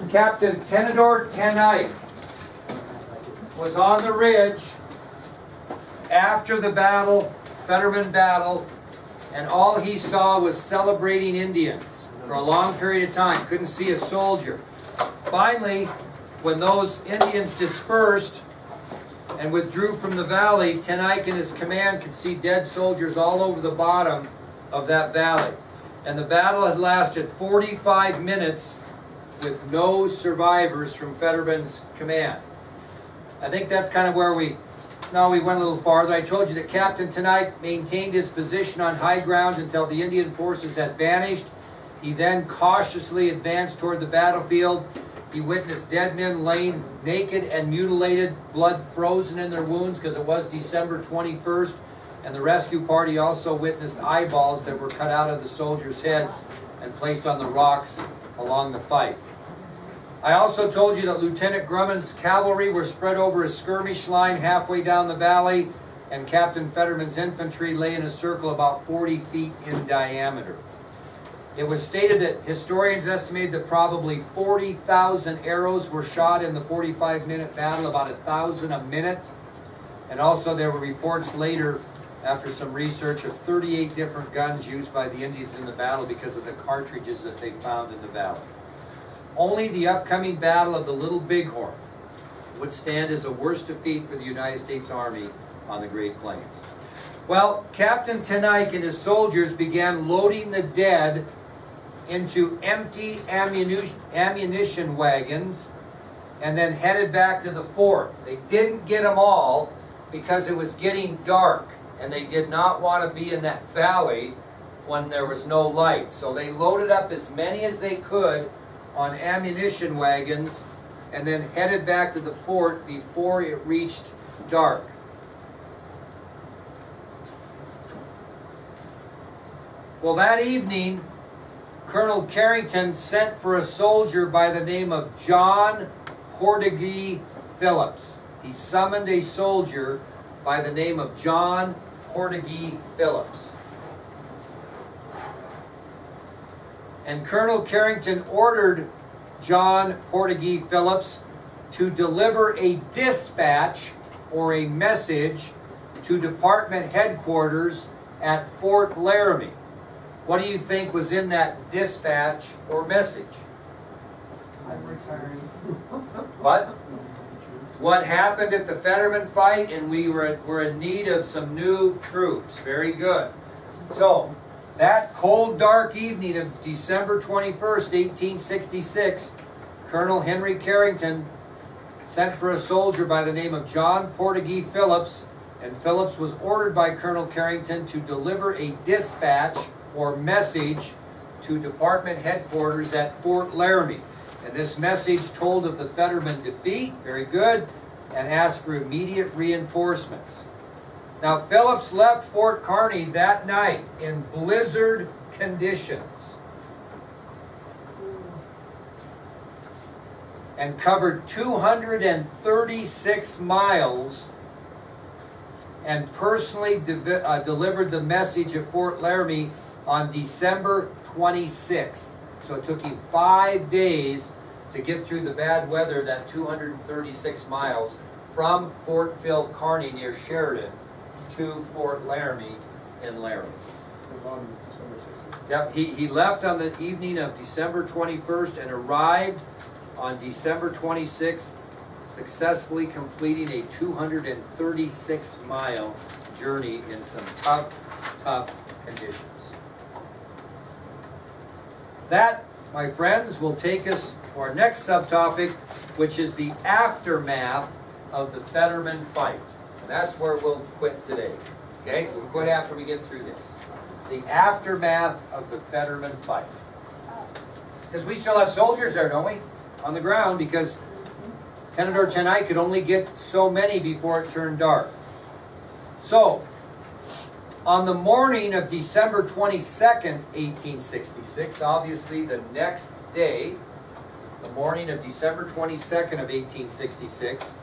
Captain Tenador Tenike was on the ridge after the battle, Fetterman battle, and all he saw was celebrating Indians for a long period of time. Couldn't see a soldier. Finally, when those Indians dispersed and withdrew from the valley, Tenike and his command could see dead soldiers all over the bottom of that valley. And the battle had lasted 45 minutes with no survivors from Fetterman's command. I think that's kind of where we went a little farther. I told you that Captain Tenike maintained his position on high ground until the Indian forces had vanished. He then cautiously advanced toward the battlefield. He witnessed dead men laying naked and mutilated, blood frozen in their wounds because it was December 21st. And the rescue party also witnessed eyeballs that were cut out of the soldiers' heads and placed on the rocks along the fight. I also told you that Lieutenant Grumman's cavalry were spread over a skirmish line halfway down the valley, and Captain Fetterman's infantry lay in a circle about 40 feet in diameter. It was stated that historians estimated that probably 40,000 arrows were shot in the 45-minute battle, about 1,000 a minute. And also there were reports later, after some research, of 38 different guns used by the Indians in the battle because of the cartridges that they found in the valley. Only the upcoming Battle of the Little Bighorn would stand as a worse defeat for the United States Army on the Great Plains. Well, Captain Tenike and his soldiers began loading the dead into empty ammunition wagons and then headed back to the fort. They didn't get them all because it was getting dark and they did not want to be in that valley when there was no light. So they loaded up as many as they could on ammunition wagons and then headed back to the fort before it reached dark. Well, that evening, Colonel Carrington sent for a soldier by the name of John Portugee Phillips. He summoned a soldier by the name of John Portugee Phillips. And Colonel Carrington ordered John Portugee Phillips to deliver a dispatch or a message to department headquarters at Fort Laramie. What do you think was in that dispatch or message? I'm retiring. What? What happened at the Fetterman fight, and we were in need of some new troops. Very good. So, that cold, dark evening of December 21st, 1866, Colonel Henry Carrington sent for a soldier by the name of John Portugee Phillips, and Phillips was ordered by Colonel Carrington to deliver a dispatch or message to department headquarters at Fort Laramie. And this message told of the Fetterman defeat, very good, and asked for immediate reinforcements. Now, Phillips left Fort Kearny that night in blizzard conditions and covered 236 miles and personally delivered the message at Fort Laramie on December 26th. So it took him 5 days to get through the bad weather, that 236 miles from Fort Phil Kearny near Sheridan to Fort Laramie in Laramie. Yep, he left on the evening of December 21st and arrived on December 26th, successfully completing a 236-mile journey in some tough conditions. That, my friends, will take us to our next subtopic, which is the aftermath of the Fetterman fight. And that's where we'll quit today. Okay? We'll quit after we get through this. The aftermath of the Fetterman fight. Because we still have soldiers there, don't we? On the ground, because Tenador Tenike could only get so many before it turned dark. So, on the morning of December 22nd, 1866, obviously the next day, the morning of December 22nd of 1866,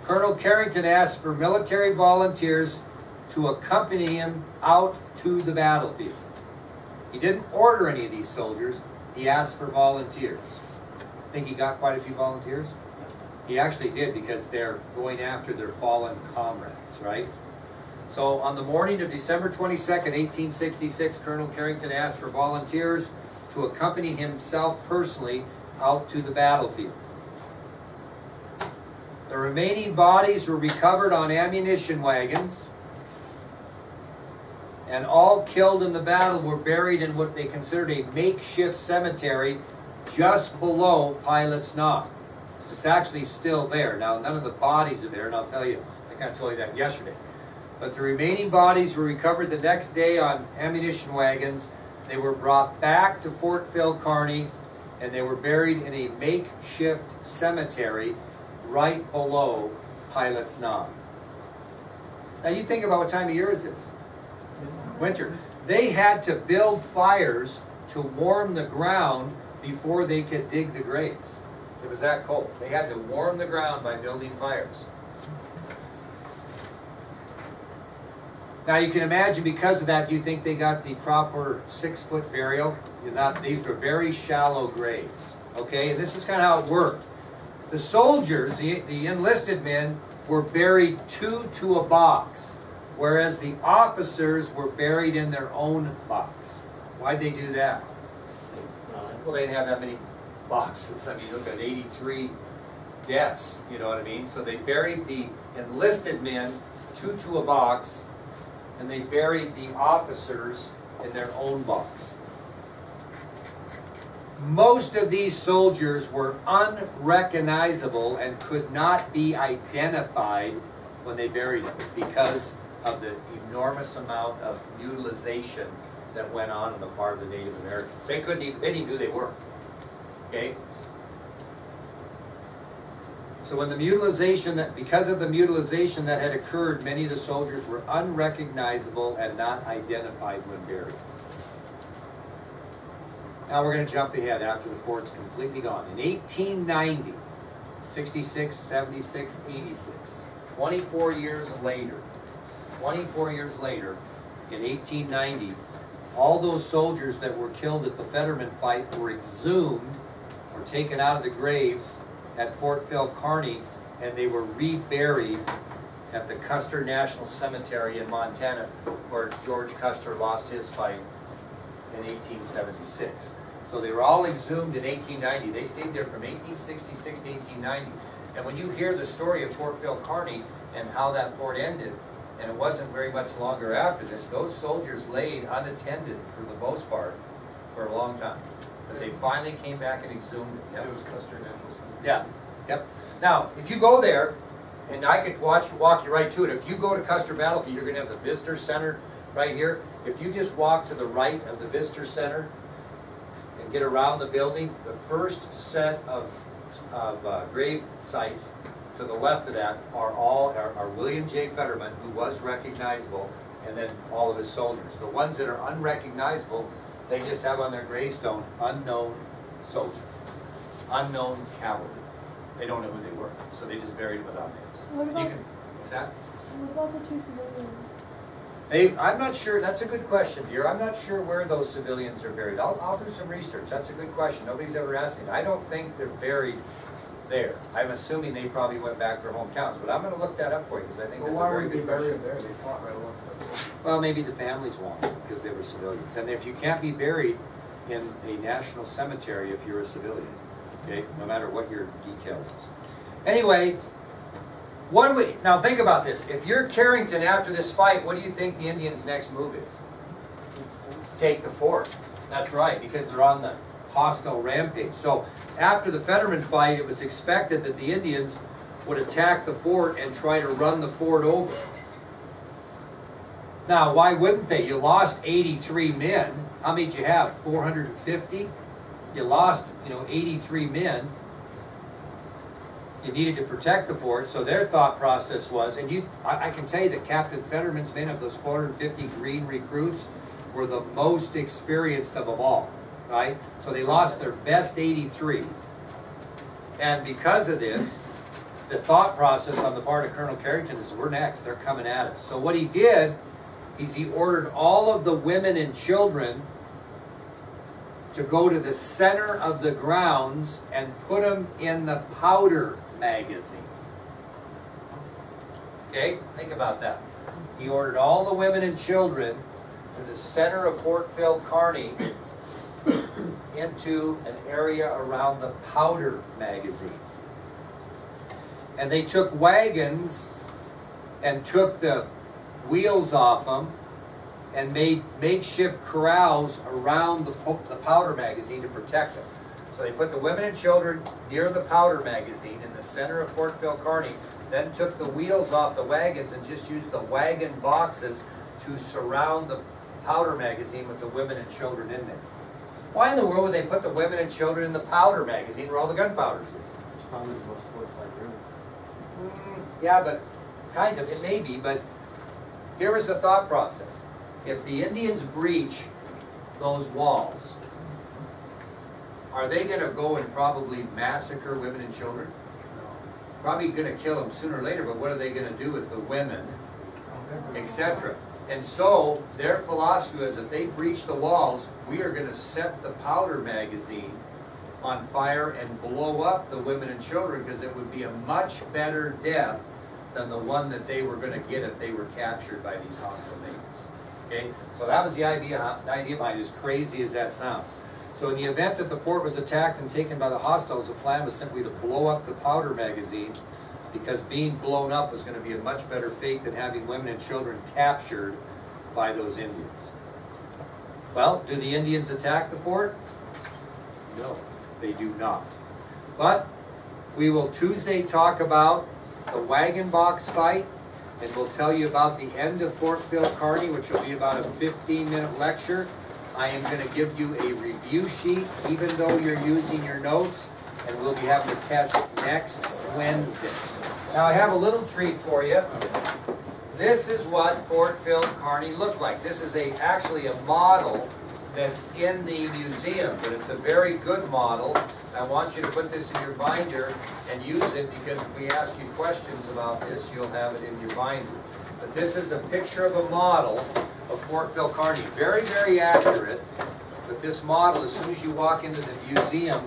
Colonel Carrington asked for military volunteers to accompany him out to the battlefield. He didn't order any of these soldiers, he asked for volunteers. Think he got quite a few volunteers? He actually did, because they're going after their fallen comrades, right? So on the morning of December 22nd, 1866, Colonel Carrington asked for volunteers to accompany himself personally out to the battlefield. The remaining bodies were recovered on ammunition wagons, and all killed in the battle were buried in what they considered a makeshift cemetery just below Pilot's Knob. It's actually still there. Now, none of the bodies are there, and I'll tell you, I kind of told you that yesterday. But the remaining bodies were recovered the next day on ammunition wagons. They were brought back to Fort Phil Kearny, and they were buried in a makeshift cemetery right below Pilot's Knob. Now you think about what time of year is this? Winter. They had to build fires to warm the ground before they could dig the graves. It was that cold. They had to warm the ground by building fires. Now you can imagine, because of that, you think they got the proper 6-foot burial? These were very shallow graves. Okay, and this is kind of how it worked. The soldiers, the enlisted men, were buried 2 to a box, whereas the officers were buried in their own box. Why'd they do that? Well, they didn't have that many boxes. I mean, look at 83 deaths, you know what I mean? So they buried the enlisted men 2 to a box, and they buried the officers in their own box. Most of these soldiers were unrecognizable and could not be identified when they buried them because of the enormous amount of mutilization that went on the part of the Native Americans. They didn't even know who they were. Okay? So when the mutilization, because of the mutilization that had occurred, many of the soldiers were unrecognizable and not identified when buried. Now we're going to jump ahead after the fort's completely gone. In 1890, 66, 76, 86, 24 years later, in 1890, all those soldiers that were killed at the Fetterman fight were exhumed or taken out of the graves at Fort Phil Kearny, and they were reburied at the Custer National Cemetery in Montana, where George Custer lost his fight in 1876. So they were all exhumed in 1890. They stayed there from 1866 to 1890. And when you hear the story of Fort Phil Kearny and how that fort ended, and it wasn't very much longer after this, those soldiers laid unattended for the most part for a long time. But they finally came back and exhumed it. Yep. It was Custer National Cemetery. Yeah, yep. Now, if you go there, and I could walk you right to it. If you go to Custer Battlefield, you're going to have the Visitor Center right here. If you just walk to the right of the Visitor Center and get around the building, the first set of grave sites to the left of that are William J. Fetterman, who was recognizable, and then all of his soldiers. The ones that are unrecognizable, they just have on their gravestone, unknown soldier, unknown cavalry. They don't know who they were, so they just buried them without names. What about, What's that? what about the 2 civilians? I'm not sure. That's a good question, dear. I'm not sure where those civilians are buried. I'll do some research. That's a good question. Nobody's ever asked me. I don't think they're buried there. I'm assuming they probably went back to their hometowns, but I'm going to look that up for you because I think that's a very good question. Why were they buried there? They fought right alongside. Well, maybe the families won't because they were civilians. And if you can't be buried in a national cemetery if you're a civilian, okay, no matter what your details is. Anyway, now think about this. If you're Carrington after this fight, what do you think the Indians' next move is? Take the fort. That's right, because they're on the hostile rampage. So after the Fetterman fight, it was expected that the Indians would attack the fort and try to run the fort over. Now, why wouldn't they? You lost 83 men. How many did you have? 450? You lost, 83 men. You needed to protect the fort, so their thought process was, and I can tell you that Captain Fetterman's men, of those 450 Green recruits, were the most experienced of them all, right? So they lost their best 83. And because of this, the thought process on the part of Colonel Carrington is, we're next, they're coming at us. So what he did is he ordered all of the women and children to go to the center of the grounds and put them in the powder magazine. Okay, think about that. He ordered all the women and children to the center of Fort Phil Kearny into an area around the powder magazine. And they took wagons and took the wheels off them and made makeshift corrals around the powder magazine to protect them. So they put the women and children near the powder magazine in the center of Fort Phil Kearny, then took the wheels off the wagons and just used the wagon boxes to surround the powder magazine with the women and children in there. Why in the world would they put the women and children in the powder magazine where all the gunpowder is? It's probably the most fortified room. Yeah, but kind of, it may be, but here was the thought process. If the Indians breach those walls, are they going to go and probably massacre women and children? Probably going to kill them sooner or later, but what are they going to do with the women, etc.? And so their philosophy was, if they breach the walls, we are going to set the powder magazine on fire and blow up the women and children, because it would be a much better death than the one that they were going to get if they were captured by these hostile natives. Okay, so that was the idea behind it, as crazy as that sounds. So in the event that the fort was attacked and taken by the hostiles, the plan was simply to blow up the powder magazine, because being blown up was going to be a much better fate than having women and children captured by those Indians. Well, do the Indians attack the fort? No, they do not. But we will Tuesday talk about the wagon box fight, and we'll tell you about the end of Fort Phil Kearny, which will be about a 15-minute lecture. I am going to give you a review sheet, even though you're using your notes, and we'll be having a test next Wednesday. Now I have a little treat for you. This is what Fort Phil Kearny looked like. This is actually a model that's in the museum, but it's a very good model. I want you to put this in your binder and use it, because if we ask you questions about this, you'll have it in your binder. But this is a picture of a model of Fort Phil Kearny. Very, very accurate. But this model, as soon as you walk into the museum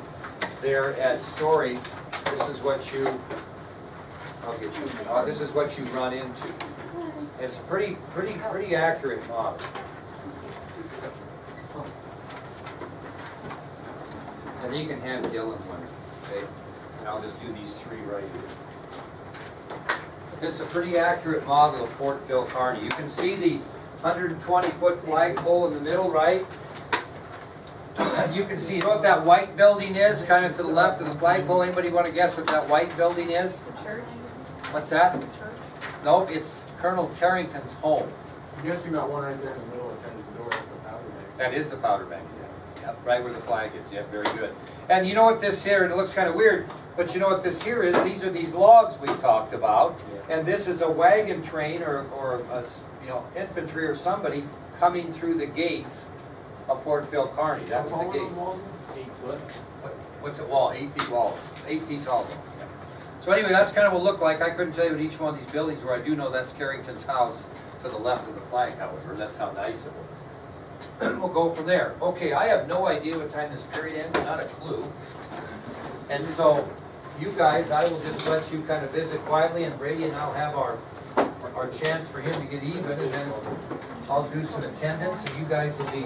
there at Story, this is what you, this is what you run into. It's a pretty accurate model. And you can hand Dylan one, okay? And I'll just do these three right here. This is a pretty accurate model of Fort Phil Kearny. You can see the 120-foot flagpole in the middle, right? And you can see, you know what that white building is, kind of to the left of the flagpole? Anybody want to guess what that white building is? The church? What's that? The church? Nope, it's Colonel Carrington's home. I'm guessing that one right there in the middle of the door is the powder magazine. That is the powder magazine. Yep, right where the flag is. Yep, very good. And you know what this here, it looks kind of weird, but you know what this here is? These are these logs we talked about, and this is a wagon train or a, infantry or somebody coming through the gates of Fort Phil Kearny. That was the gate. 8 foot. What's it wall? 8 feet wall. 8 feet tall. Yeah. So anyway, that's kind of what it looked like. I couldn't tell you what each one of these buildings were. I do know that's Carrington's house to the left of the flag, however. That's how nice it was. We'll go from there. Okay, I have no idea what time this period ends, not a clue. And so, you guys, I will just let you kind of visit quietly, and Brady and I'll have our chance for him to get even, and then I'll do some attendance, and you guys will be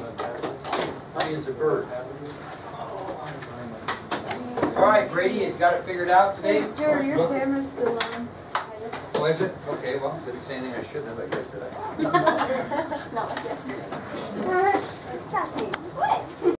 high as a bird. All right, Brady, you got it figured out today? Jerry, your camera's still on. Oh, is it? Okay, well, didn't say anything I shouldn't have, I guess, did I? Not like yesterday. Fascinating.